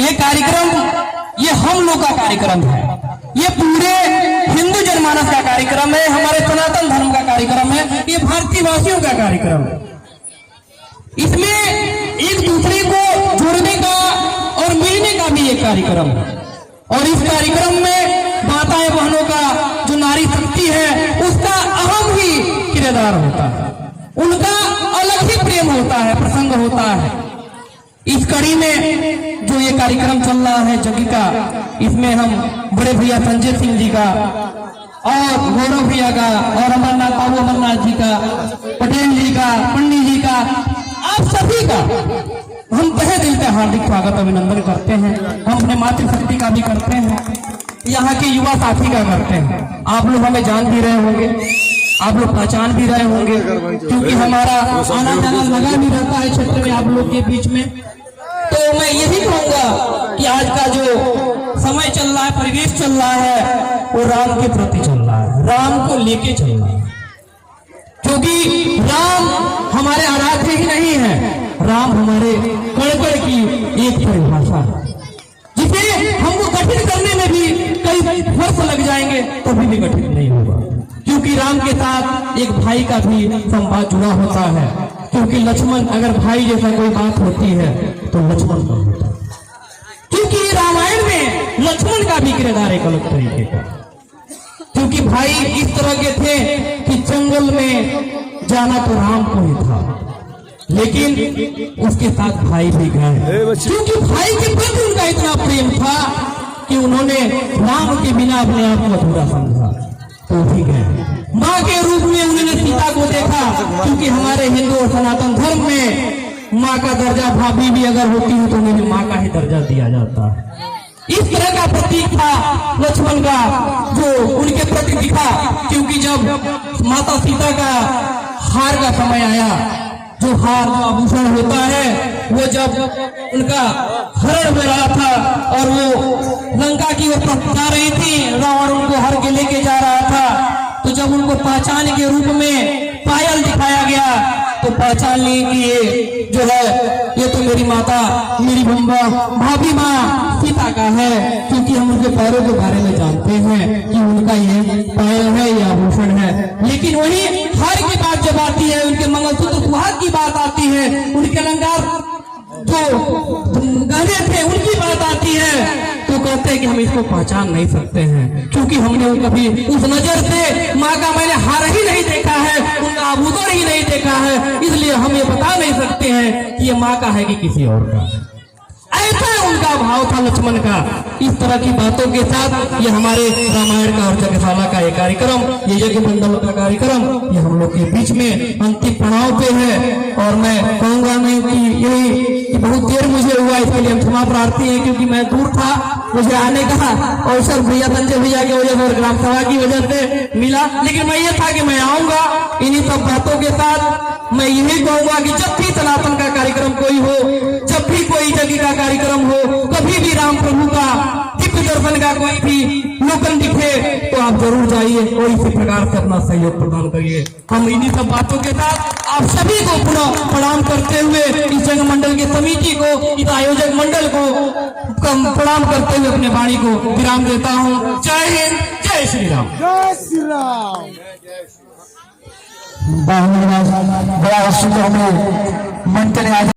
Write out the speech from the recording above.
ये कार्यक्रम ये हम लोग का कार्यक्रम है, ये पूरे हिंदू जनमानस का कार्यक्रम है, हमारे सनातन धर्म का कार्यक्रम है, ये भारतीय वासियों का कार्यक्रम है। इसमें एक दूसरे को जोड़ने का और मिलने का भी एक कार्यक्रम है। और इस कार्यक्रम में माताएं बहनों का जो नारी शक्ति है उसका अहम ही किरदार होता है, उनका अलग ही प्रेम होता है, प्रसंग होता है। इस कड़ी में जो ये कार्यक्रम चल रहा है जगी का, इसमें हम बड़े भैया संजय सिंह जी का और गौरव भैया का और अमरनाथ बाबू अमरनाथ जी का, पटेल जी का, पंडित जी का, आप सभी का हम तहे दिल से हार्दिक स्वागत अभिनंदन करते हैं। हम अपने मातृशक्ति का भी करते हैं, यहाँ के युवा साथी का करते हैं। आप लोग हमें जान भी रहे होंगे, आप लोग पहचान भी रहे होंगे, क्योंकि हमारा आना जाना लगा भी रहता है क्षेत्र में आप लोग के बीच में। तो मैं यही कहूंगा कि आज का जो समय चल रहा है, परिवेश चल रहा है, वो राम के प्रति चल रहा है, राम को लेके चल रहा है। क्योंकि राम हमारे आराध्य ही नहीं है, राम हमारे कड़ की एक परिभाषा है, जिसे हमको गठित करने में भी कई वर्ष लग जाएंगे तो भी गठित नहीं होगा। क्योंकि राम के साथ एक भाई का भी संवाद जुड़ा होता है, क्योंकि लक्ष्मण अगर भाई जैसा कोई बात होती है तो लक्ष्मण का होता है। क्योंकि रामायण में लक्ष्मण का भी किरदार एक अलग तरीके का, क्योंकि भाई इस तरह के थे कि जंगल में जाना तो राम को ही था, लेकिन उसके साथ भाई भी गए, क्योंकि भाई के प्रति उनका इतना प्रेम था कि उन्होंने राम के बिना अपने आप को अधूरा समझा, तो भी गए। माँ के रूप में उन्होंने सीता को देखा, क्योंकि हमारे हिंदू और सनातन धर्म में माँ का दर्जा भाभी भी अगर होती है तो उन्हें भी माँ का ही दर्जा दिया जाता है। इस तरह का प्रतीक था लक्ष्मण का जो उनके प्रति दिखा, क्योंकि जब माता सीता का हार का समय आया, जो हार जो आभूषण होता है, वो जब उनका हरण हो रहा था और वो लंका की ओर जा रही थी, रावण उनको हर के लेके जा रहा था, तो जब उनको पहचान के रूप में पायल दिखाया गया तो पहचान ली कि ये जो है ये तो मेरी माता, मेरी भाभी माँ सीता का है, क्योंकि हम उनके पैरों के बारे में जानते हैं कि उनका ये पायल है, ये आभूषण है। लेकिन वही हार की बात जब आती है, उनके मंगलसूत्र सुहाग की बात आती है, उनके अलंकार जो गहने थे उनकी बात आती है, तो कहते हैं कि हम इसको पहचान नहीं सकते हैं, क्योंकि हमने कभी उस नजर से माँ का मैंने हार ही नहीं देखा है, उनका आभूषण ही नहीं देखा है, इसलिए हम ये बता नहीं सकते हैं कि ये माँ का है कि किसी और का। ऐसा उनका भाव था लक्ष्मण का। इस तरह की बातों के साथ ये हमारे रामायण का और यज्ञशाला का ये कार्यक्रम, ये यज्ञ मंडल का कार्यक्रम, ये हम लोग के बीच में अंतिम पड़ाव पे है। और मैं कहूंगा नहीं कि यही कि बहुत देर मुझे हुआ, इसके लिए हम क्षमा प्रार्थी हैं, क्योंकि मैं दूर था, मुझे आने का अवसर भैया संजय भैया की वजह से और ग्राम सभा की वजह से मिला, लेकिन मैं ये था कि मैं आऊंगा। इन्हीं सब बातों के साथ मैं यही कहूंगा कि जब भी सनातन का कार्यक्रम कोई हो, जब भी कोई यज्ञ का कार्यक्रम हो, कभी भी राम प्रभु का दिव्य दर्शन का कोई भी लोकन दिखे तो आप जरूर जाइए और इसी प्रकार से अपना सहयोग प्रदान करिए। हम इन्हीं सब बातों के साथ आप सभी को पुनः प्रणाम करते हुए इस जंग मंडल की समिति को, इस आयोजक मंडल को प्रणाम करते हुए अपने वाणी को विराम देता हूँ। जय हिंद, जय श्री राम। जय श्री राम। बड़ा सुंदर मंच ने